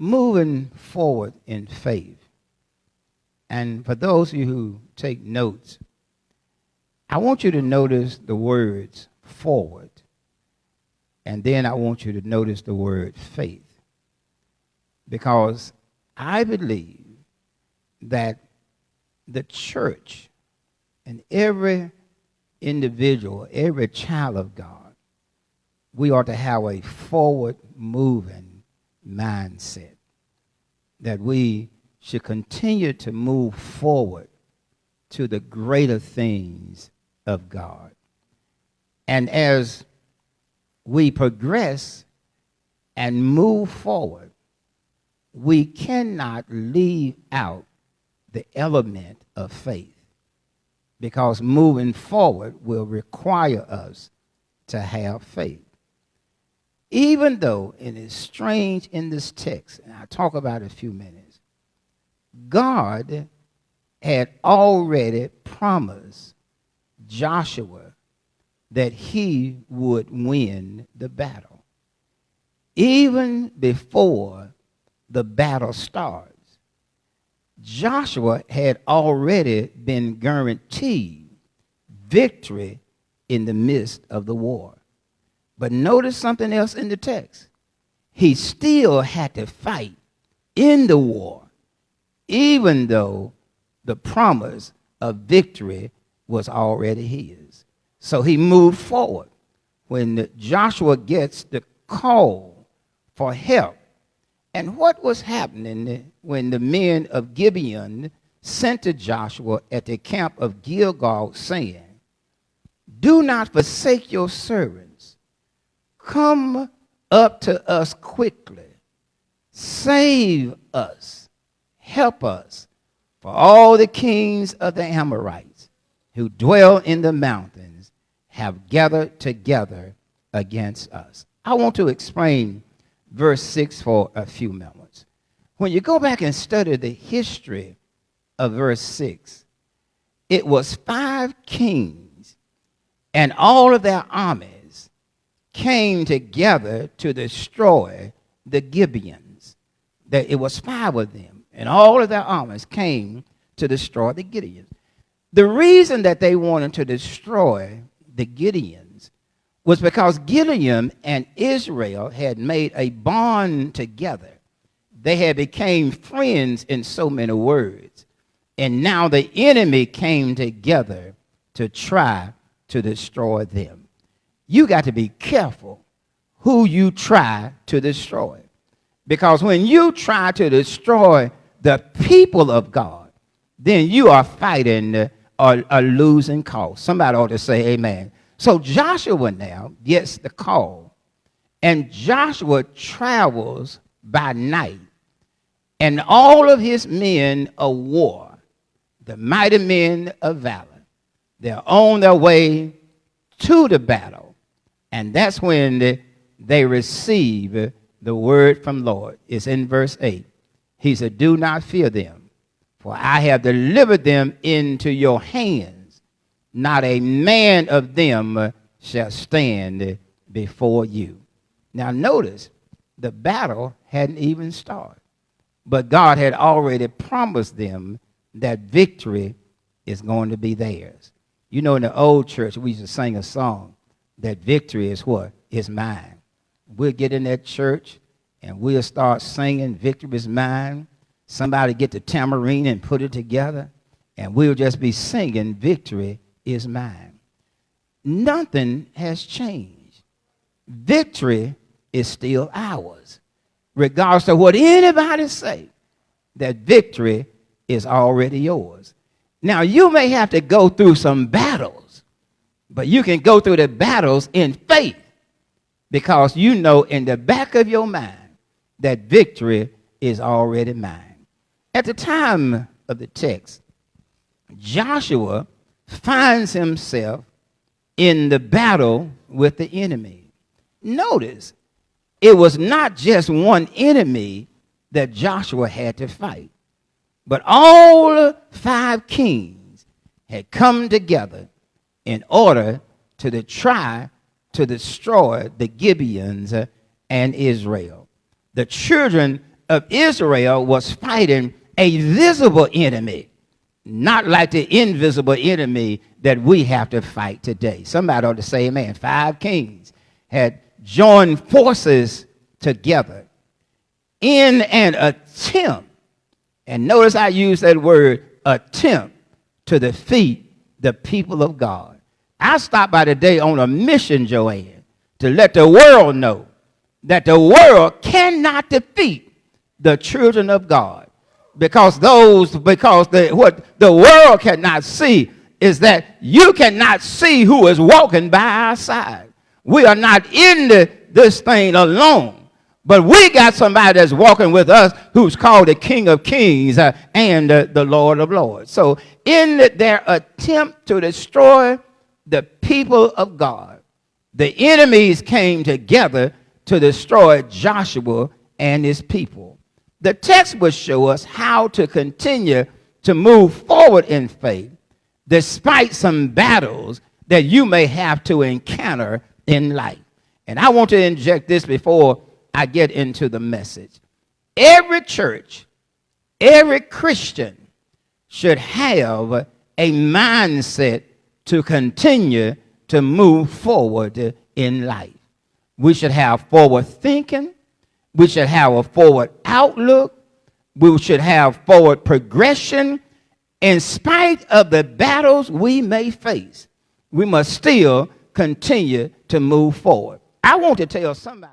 moving forward in faith. And for those of you who take notes, I want you to notice the words forward. And then I want you to notice the word faith. Because I believe that the church and every individual, every child of God, we ought to have a forward moving mindset. That we should continue to move forward to the greater things of God. And as we progress and move forward, we cannot leave out the element of faith, because moving forward will require us to have faith. Even though it is strange in this text, and I'll talk about it in a few minutes, God had already promised Joshua that he would win the battle. Even before the battle starts, Joshua had already been guaranteed victory in the midst of the war. But notice something else in the text. He still had to fight in the war, even though the promise of victory was already his. So he moved forward. When Joshua gets the call for help, and what was happening when the men of Gibeon sent to Joshua at the camp of Gilgal, saying, "Do not forsake your servants. Come up to us quickly. Save us. Help us. For all the kings of the Amorites who dwell in the mountains have gathered together against us." I want to explain verse 6 for a few moments. When you go back and study the history of verse 6, it was 5 kings and all of their armies came together to destroy the Gibeons. It was 5 of them, and all of their armies came to destroy the Gibeons. The reason that they wanted to destroy the Gibeons was because Gideon and Israel had made a bond together. They had become friends in so many words. And now the enemy came together to try to destroy them. You got to be careful who you try to destroy. Because when you try to destroy the people of God, then you are fighting a losing cause. Somebody ought to say amen. So Joshua now gets the call, and Joshua travels by night, and all of his men of war, the mighty men of valor, they're on their way to the battle, and that's when they receive the word from Lord. It's in verse 8. He said, "Do not fear them, for I have delivered them into your hands. Not a man of them shall stand before you." Now notice, the battle hadn't even started, but God had already promised them that victory is going to be theirs. You know, in the old church, we used to sing a song that victory is what? Is mine. We'll get in that church and we'll start singing, "Victory is mine." Somebody get the tambourine and put it together, and we'll just be singing, "Victory is mine." Nothing has changed. Victory is still ours. Regardless of what anybody say, that victory is already yours. Now, you may have to go through some battles, but you can go through the battles in faith, because you know in the back of your mind that victory is already mine. At the time of the text, Joshua finds himself in the battle with the enemy. Notice, it was not just one enemy that Joshua had to fight, but all 5 kings had come together in order to try to destroy the Gibeons and Israel. The children of Israel was fighting a visible enemy, not like the invisible enemy that we have to fight today. Somebody ought to say amen. 5 kings had joined forces together in an attempt, and notice I use that word attempt, to defeat the people of God. I stopped by today on a mission, Joanne, to let the world know that the world cannot defeat the children of God, because what the world cannot see is that you cannot see who is walking by our side. We are not in this thing alone, but we got somebody that's walking with us who's called the King of Kings and the Lord of Lords. So in their attempt to destroy the people of God, the enemies came together to destroy Joshua and his people. The text will show us how to continue to move forward in faith despite some battles that you may have to encounter in life. And I want to inject this before I get into the message. Every church, every Christian should have a mindset to continue to move forward in life. We should have forward thinking. We should have a forward outlook. We should have forward progression. In spite of the battles we may face, we must still continue to move forward. I want to tell somebody.